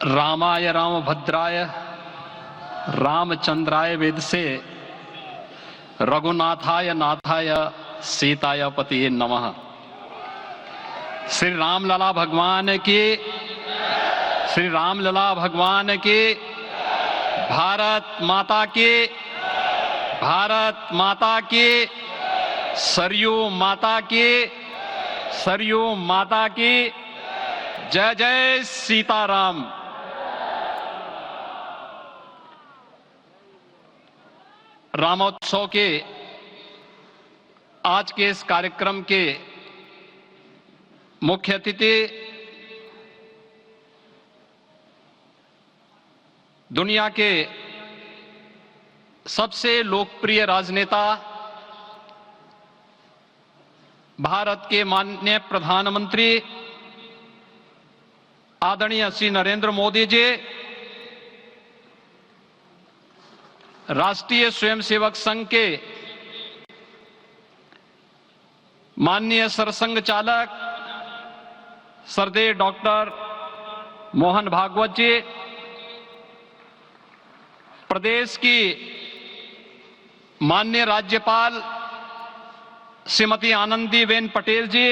रामाय रामभद्राय रामचंद्राय वेदसे रघुनाथाय नाथाय सीताय पतिये नमः। श्री रामलला भगवान की, श्री रामलला भगवान की, भारत माता की, भारत माता की, सरयू माता की, सरयू माता की, जय जय सीताराम। रामोत्सव के आज के इस कार्यक्रम के मुख्य अतिथि दुनिया के सबसे लोकप्रिय राजनेता भारत के माननीय प्रधानमंत्री आदरणीय श्री नरेंद्र मोदी जी, राष्ट्रीय स्वयंसेवक संघ के माननीय सरसंघ चालक श्रद्धेय डॉक्टर मोहन भागवत जी, प्रदेश की माननीय राज्यपाल श्रीमती आनंदीबेन पटेल जी,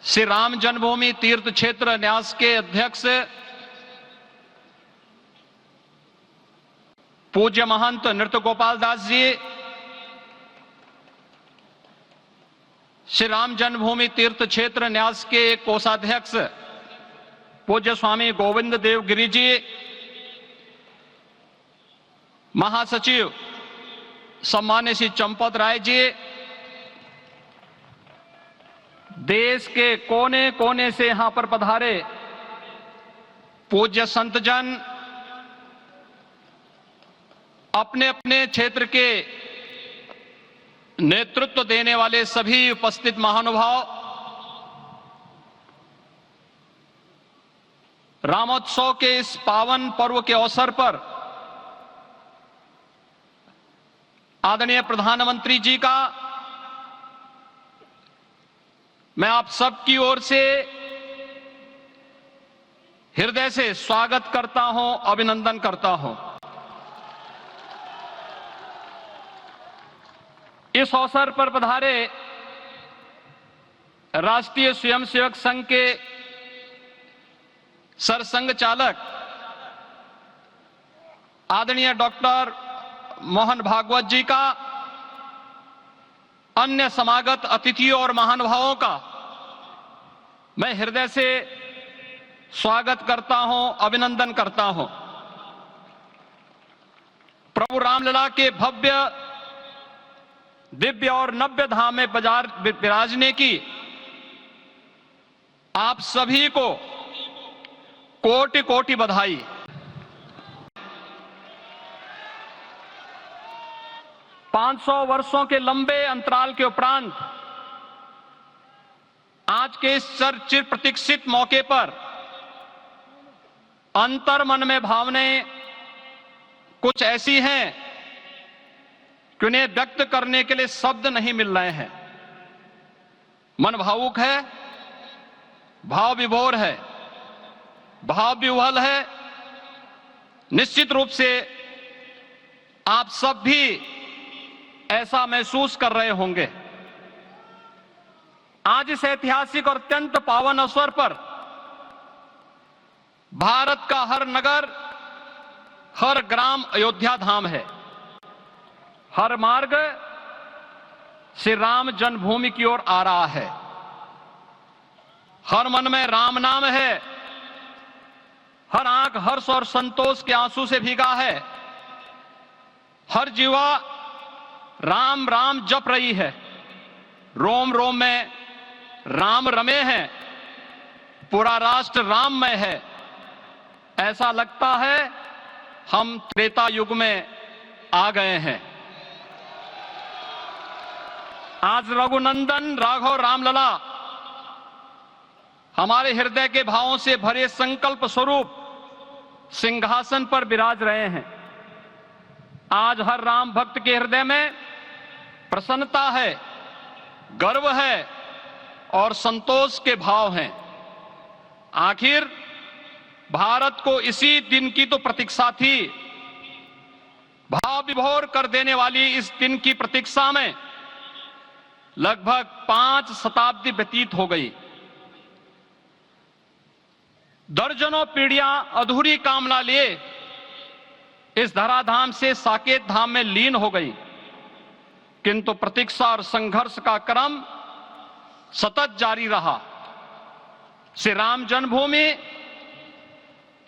श्री राम जन्मभूमि तीर्थ क्षेत्र न्यास के अध्यक्ष पूज्य महंत नृत्य गोपाल दास जी, श्री राम जन्मभूमि तीर्थ क्षेत्र न्यास के कोषाध्यक्ष पूज्य स्वामी गोविंद देव गिरि जी, महासचिव सम्मान्य श्री चंपत राय जी, देश के कोने कोने से यहां पर पधारे पूज्य संतजन, अपने अपने क्षेत्र के नेतृत्व देने वाले सभी उपस्थित महानुभाव, रामोत्सव के इस पावन पर्व के अवसर पर आदरणीय प्रधानमंत्री जी का मैं आप सबकी ओर से हृदय से स्वागत करता हूं, अभिनंदन करता हूं। इस अवसर पर पधारे राष्ट्रीय स्वयंसेवक संघ के सरसंघ चालक आदरणीय डॉक्टर मोहन भागवत जी का, अन्य समागत अतिथियों और महानुभावों का मैं हृदय से स्वागत करता हूं, अभिनंदन करता हूं। प्रभु रामलला के भव्य दिव्य और नव्य धाम में विराजने की आप सभी को कोटि कोटि बधाई। पांच 500 वर्षों के लंबे अंतराल के उपरांत आज के इस चिर प्रतीक्षित मौके पर अंतर मन में भावनाएं कुछ ऐसी हैं कि उन्हें व्यक्त करने के लिए शब्द नहीं मिल रहे हैं। मन भावुक है, भाव विभोर है, भाव विह्वल है। निश्चित रूप से आप सब भी ऐसा महसूस कर रहे होंगे। आज इस ऐतिहासिक और अत्यंत पावन अवसर पर भारत का हर नगर, हर ग्राम अयोध्या धाम है। हर मार्ग श्री राम जन्मभूमि की ओर आ रहा है। हर मन में राम नाम है। हर आंख हर्ष और संतोष के आंसू से भीगा है। हर जीवा राम राम जप रही है। रोम रोम में राम रमे हैं। पूरा राष्ट्र राममय है। ऐसा लगता है हम त्रेता युग में आ गए हैं। आज रघुनंदन राघव रामलला हमारे हृदय के भावों से भरे संकल्प स्वरूप सिंहासन पर विराज रहे हैं। आज हर राम भक्त के हृदय में प्रसन्नता है, गर्व है और संतोष के भाव हैं। आखिर भारत को इसी दिन की तो प्रतीक्षा थी। भाव विभोर कर देने वाली इस दिन की प्रतीक्षा में लगभग 5 शताब्दी व्यतीत हो गई। दर्जनों पीढ़ियां अधूरी कामना लिए इस धराधाम से साकेत धाम में लीन हो गई, किंतु प्रतीक्षा और संघर्ष का क्रम सतत जारी रहा। श्री राम जन्मभूमि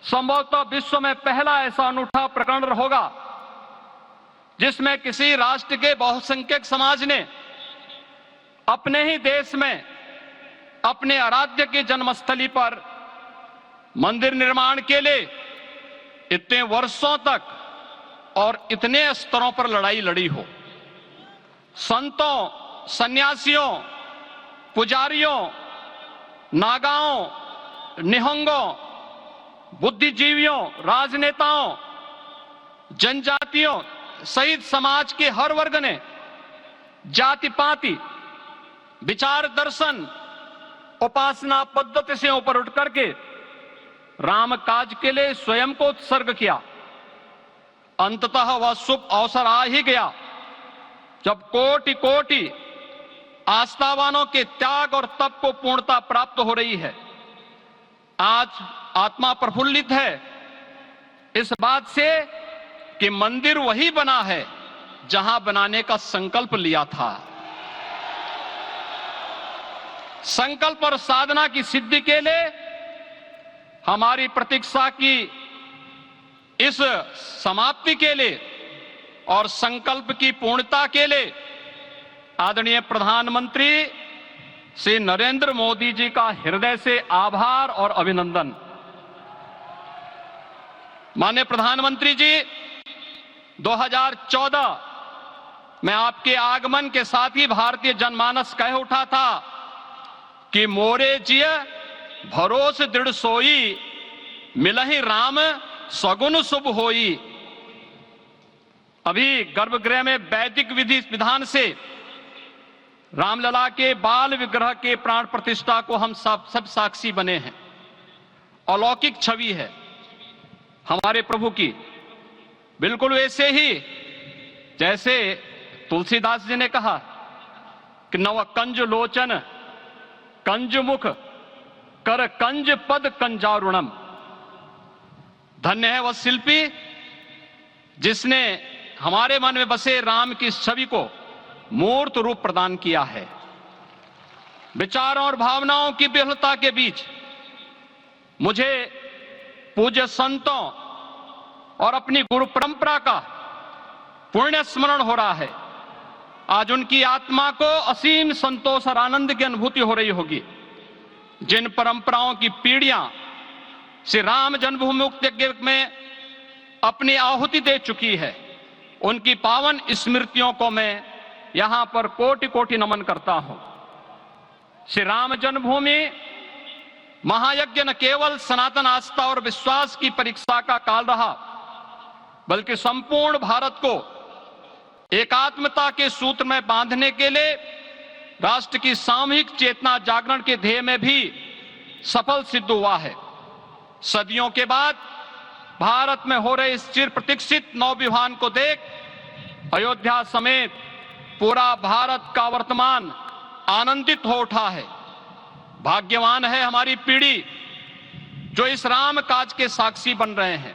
संभवतः विश्व में पहला ऐसा अनूठा प्रकरण होगा जिसमें किसी राष्ट्र के बहुसंख्यक समाज ने अपने ही देश में अपने आराध्य की जन्मस्थली पर मंदिर निर्माण के लिए इतने वर्षों तक और इतने स्तरों पर लड़ाई लड़ी हो। संतों, सन्यासियों, पुजारियों, नागाओं, निहंगों, बुद्धिजीवियों, राजनेताओं, जनजातियों सहित समाज के हर वर्ग ने जाति पाति, विचार दर्शन, उपासना पद्धति से ऊपर उठ करके राम काज के लिए स्वयं को उत्सर्ग किया। अंततः वह शुभ अवसर आ ही गया जब कोटि कोटि आस्थावानों के त्याग और तप को पूर्णता प्राप्त हो रही है। आज आत्मा प्रफुल्लित है इस बात से कि मंदिर वही बना है जहां बनाने का संकल्प लिया था। संकल्प और साधना की सिद्धि के लिए हमारी प्रतीक्षा की इस समाप्ति के लिए और संकल्प की पूर्णता के लिए आदरणीय प्रधानमंत्री श्री नरेंद्र मोदी जी का हृदय से आभार और अभिनंदन। माननीय प्रधानमंत्री जी, 2014 में आपके आगमन के साथ ही भारतीय जनमानस कह उठा था कि मोरे जिय भरोस दृढ़ सोई, मिलहि राम सगुन शुभ होई। अभी गर्भगृह में वैदिक विधि विधान से रामलला के बाल विग्रह के प्राण प्रतिष्ठा को हम सब साक्षी बने हैं। अलौकिक छवि है हमारे प्रभु की, बिल्कुल वैसे ही जैसे तुलसीदास जी ने कहा कि नव कंज लोचन कंज मुख कर कंज पद कंजारुणम। धन्य है वह शिल्पी जिसने हमारे मन में बसे राम की छवि को मूर्त रूप प्रदान किया है। विचारों और भावनाओं की विहलता के बीच मुझे पूज्य संतों और अपनी गुरु परंपरा का पुण्य स्मरण हो रहा है। आज उनकी आत्मा को असीम संतोष और आनंद की अनुभूति हो रही होगी। जिन परंपराओं की पीढ़ियां श्री राम जन्मभूमि मुक्ति यज्ञ में अपनी आहुति दे चुकी है, उनकी पावन स्मृतियों को मैं यहां पर कोटि कोटि नमन करता हूं। श्री राम जन्मभूमि महायज्ञ न केवल सनातन आस्था और विश्वास की परीक्षा का काल रहा, बल्कि संपूर्ण भारत को एकात्मता के सूत्र में बांधने के लिए राष्ट्र की सामूहिक चेतना जागरण के ध्येय में भी सफल सिद्ध हुआ है। सदियों के बाद भारत में हो रहे इस चिर प्रतीक्षित नवविवाह को देख अयोध्या समेत पूरा भारत का वर्तमान आनंदित हो उठा है। भाग्यवान है हमारी पीढ़ी जो इस राम काज के साक्षी बन रहे हैं,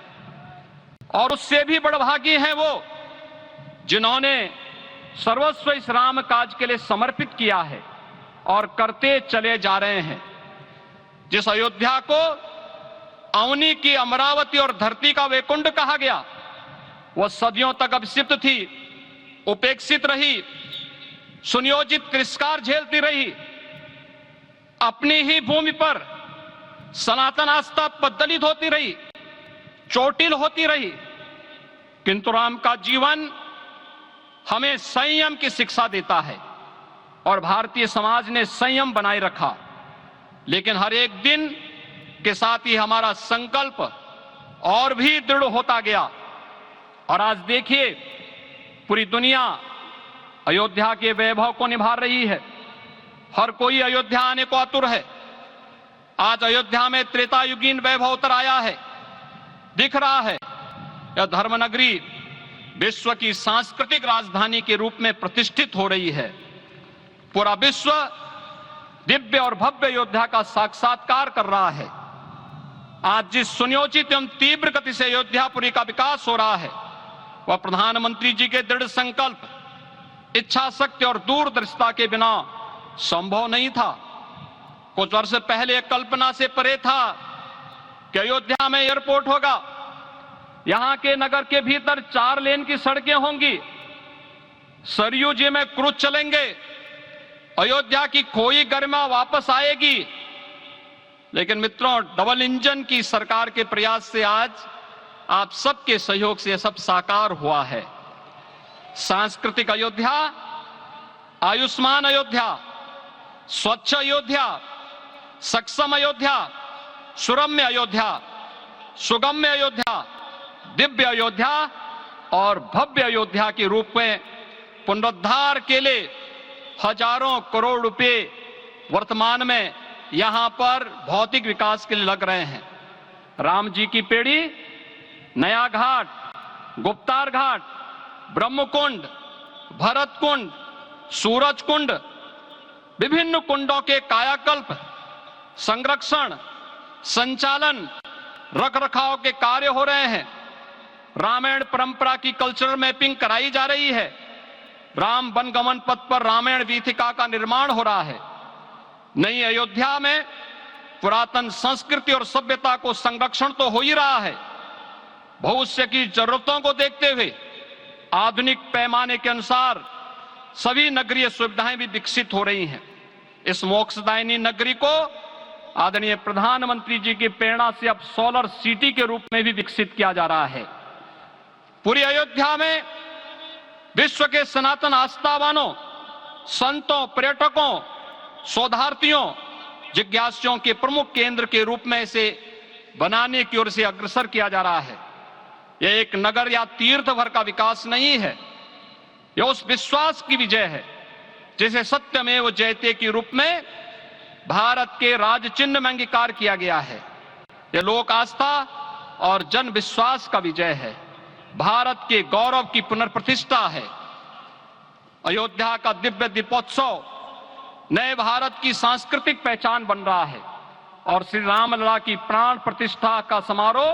और उससे भी बड़भागी हैं वो जिन्होंने सर्वस्व इस राम काज के लिए समर्पित किया है और करते चले जा रहे हैं। जिस अयोध्या को अवनी की अमरावती और धरती का वैकुंठ कहा गया, वह सदियों तक अभिषिक्त थी, उपेक्षित रही, सुनियोजित तिरस्कार झेलती रही। अपनी ही भूमि पर सनातन आस्था पद्दलित होती रही, चोटिल होती रही, किंतु राम का जीवन हमें संयम की शिक्षा देता है और भारतीय समाज ने संयम बनाए रखा। लेकिन हर एक दिन के साथ ही हमारा संकल्प और भी दृढ़ होता गया, और आज देखिए पूरी दुनिया अयोध्या के वैभव को निभा रही है। हर कोई अयोध्या आने को आतुर है। आज अयोध्या में त्रेतायुगीन वैभव उतर आया है। दिख रहा है यह धर्मनगरी विश्व की सांस्कृतिक राजधानी के रूप में प्रतिष्ठित हो रही है। पूरा विश्व दिव्य और भव्य अयोध्या का साक्षात्कार कर रहा है। आज जिस सुनियोजित एवं तीव्र गति से अयोध्यापुरी का विकास हो रहा है वह प्रधानमंत्री जी के दृढ़ संकल्प, इच्छा शक्ति और दूरदर्शिता के बिना संभव नहीं था। कुछ वर्ष पहले कल्पना से परे था कि अयोध्या में एयरपोर्ट होगा, यहां के नगर के भीतर 4 लेन की सड़कें होंगी, सरयू जी में क्रूज चलेंगे, अयोध्या की खोई गरिमा वापस आएगी। लेकिन मित्रों, डबल इंजन की सरकार के प्रयास से आज आप सबके सहयोग से यह सब साकार हुआ है। सांस्कृतिक अयोध्या, आयुष्मान अयोध्या, स्वच्छ अयोध्या, सक्षम अयोध्या, सुरम्य अयोध्या, सुगम्य अयोध्या, दिव्य अयोध्या और भव्य अयोध्या के रूप में पुनरुद्धार के लिए हजारों करोड़ रुपए वर्तमान में यहां पर भौतिक विकास के लिए लग रहे हैं। राम जी की पेड़ी, नया घाट, गुप्तार घाट, ब्रह्मकुंड, भरत कुंड, सूरज कुंड, विभिन्न कुंडों के कायाकल्प, संरक्षण, संचालन, रखरखाव के कार्य हो रहे हैं। रामायण परंपरा की कल्चरल मैपिंग कराई जा रही है। राम वनगमन पथ पर रामायण वीथिका का निर्माण हो रहा है। नई अयोध्या में पुरातन संस्कृति और सभ्यता को संरक्षण तो हो ही रहा है, भविष्य की जरूरतों को देखते हुए आधुनिक पैमाने के अनुसार सभी नगरीय सुविधाएं भी विकसित हो रही हैं। इस मोक्षदायिनी नगरी को आदरणीय प्रधानमंत्री जी की प्रेरणा से अब सोलर सिटी के रूप में भी विकसित किया जा रहा है। पूरी अयोध्या में विश्व के सनातन आस्थावानों, संतों, पर्यटकों, शोधार्थियों, जिज्ञासुओं के प्रमुख केंद्र के रूप में इसे बनाने की ओर से अग्रसर किया जा रहा है। यह एक नगर या तीर्थ भर का विकास नहीं है, यह उस विश्वास की विजय है जिसे सत्यमेव जयते के रूप में भारत के राज चिन्ह में अंगीकार किया गया है। यह लोक आस्था और जन विश्वास का विजय है, भारत के गौरव की पुनर्प्रतिष्ठा है। अयोध्या का दिव्य दीपोत्सव नए भारत की सांस्कृतिक पहचान बन रहा है और श्री रामलला की प्राण प्रतिष्ठा का समारोह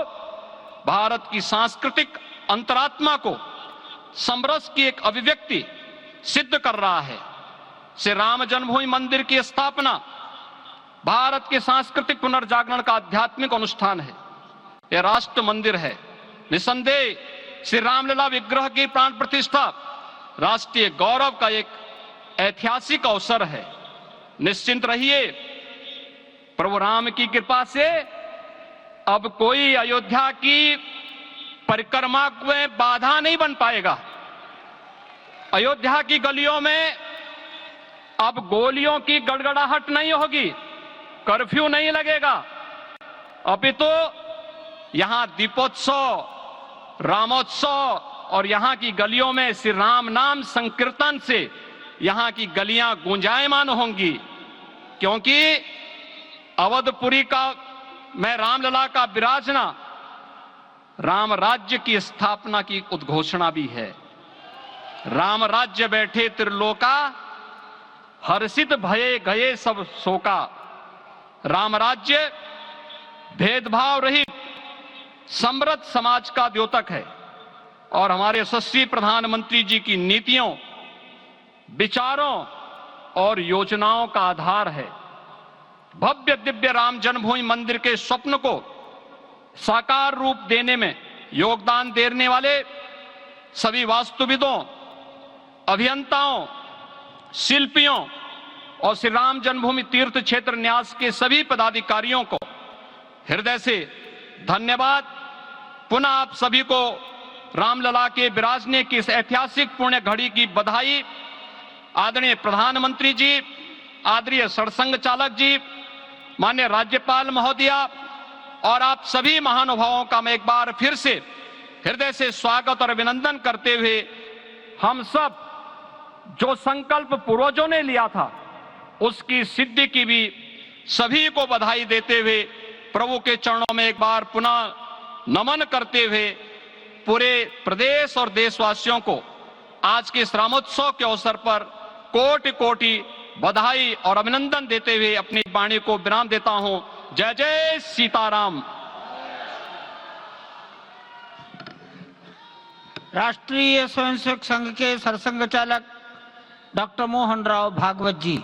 भारत की सांस्कृतिक अंतरात्मा को समरस की एक अभिव्यक्ति सिद्ध कर रहा है। श्री राम जन्मभूमि मंदिर की स्थापना भारत के सांस्कृतिक पुनर्जागरण का आध्यात्मिक अनुष्ठान है। यह राष्ट्र मंदिर है। निसंदेह श्री रामलला विग्रह की प्राण प्रतिष्ठा राष्ट्रीय गौरव का एक ऐतिहासिक अवसर है। निश्चिंत रहिए, प्रभु राम की कृपा से अब कोई अयोध्या की परिक्रमा में बाधा नहीं बन पाएगा। अयोध्या की गलियों में अब गोलियों की गड़गड़ाहट नहीं होगी, कर्फ्यू नहीं लगेगा। अभी तो यहां दीपोत्सव, रामोत्सव और यहां की गलियों में श्री राम नाम संकीर्तन से यहां की गलियां गुंजायमान होंगी, क्योंकि अवधपुरी का मैं रामलला का विराजना राम राज्य की स्थापना की उद्घोषणा भी है। राम राज्य बैठे त्रिलोका, हर्षित भये गए सब शोका। राम राज्य भेदभाव रहित समृद्ध समाज का द्योतक है और हमारे यशस्वी प्रधानमंत्री जी की नीतियों, विचारों और योजनाओं का आधार है। भव्य दिव्य राम जन्मभूमि मंदिर के स्वप्न को साकार रूप देने में योगदान देने वाले सभी वास्तुविदों, अभियंताओं, शिल्पियों और श्री राम जन्मभूमि तीर्थ क्षेत्र न्यास के सभी पदाधिकारियों को हृदय से धन्यवाद। पुनः आप सभी को रामलला के विराजने की इस ऐतिहासिक पुण्य घड़ी की बधाई। आदरणीय प्रधानमंत्री जी, आदरणीय सरसंघ चालक जी, माननीय राज्यपाल महोदया और आप सभी महानुभावों का मैं एक बार फिर से हृदय से स्वागत और अभिनंदन करते हुए हम सब जो संकल्प पूर्वजों ने लिया था उसकी सिद्धि की भी सभी को बधाई देते हुए प्रभु के चरणों में एक बार पुनः नमन करते हुए पूरे प्रदेश और देशवासियों को आज के इस रामोत्सव के अवसर पर कोटि कोटि बधाई और अभिनंदन देते हुए अपनी वाणी को विराम देता हूं। जय जय सीताराम। राष्ट्रीय स्वयंसेवक संघ के सरसंघ चालक डॉक्टर मोहन राव भागवत जी।